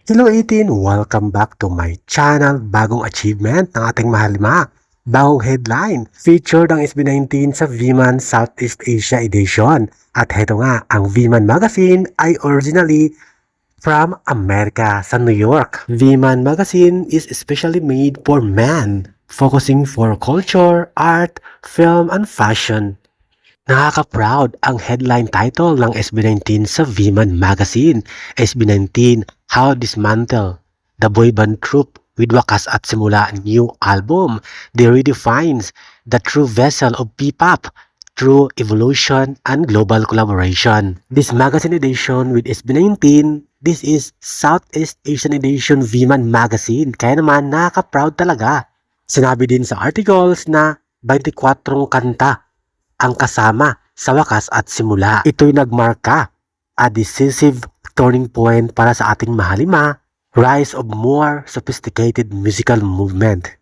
Hello 18! Welcome back to my channel. Bagong achievement ng ating mahalima. Bagong headline. Featured ang SB19 sa V-Man Southeast Asia Edition. At heto nga, ang V-Man Magazine ay originally from America sa New York. V-Man Magazine is especially made for men, focusing for culture, art, film, and fashion. Nakaka-proud ang headline title ng SB19 sa V-Man Magazine. SB19, How Dismantle the Boy Band Troupe with Wakas at Simula new album. They redefines the true vessel of P-pop through evolution and global collaboration. This magazine edition with SB19, this is Southeast Asian Edition V-Man Magazine. Kaya naman nakaka-proud talaga. Sinabi din sa articles na 24 kanta ang kasama sa Wakas at Simula. Ito'y nagmarka a decisive turning point para sa ating mahalima, rise of more sophisticated musical movement.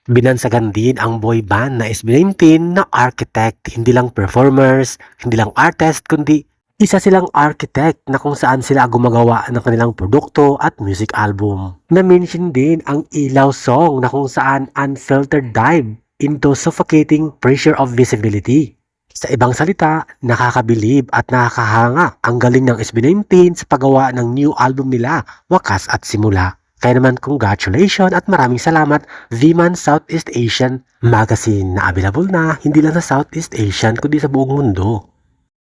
Binansagan din ang boy band na SB19 na architect, hindi lang performers, hindi lang artist, kundi isa silang architect na kung saan sila gumagawa ng kanilang produkto at music album. Na-mention din ang Ilaw song na kung saan unfiltered dive into suffocating pressure of visibility. Sa ibang salita, nakakabilib at nakakahanga ang galing ng SB19 sa paggawa ng new album nila, Wakas at Simula. Kaya naman congratulations at maraming salamat V-Man Southeast Asian Magazine na available na hindi lang sa Southeast Asian kundi sa buong mundo.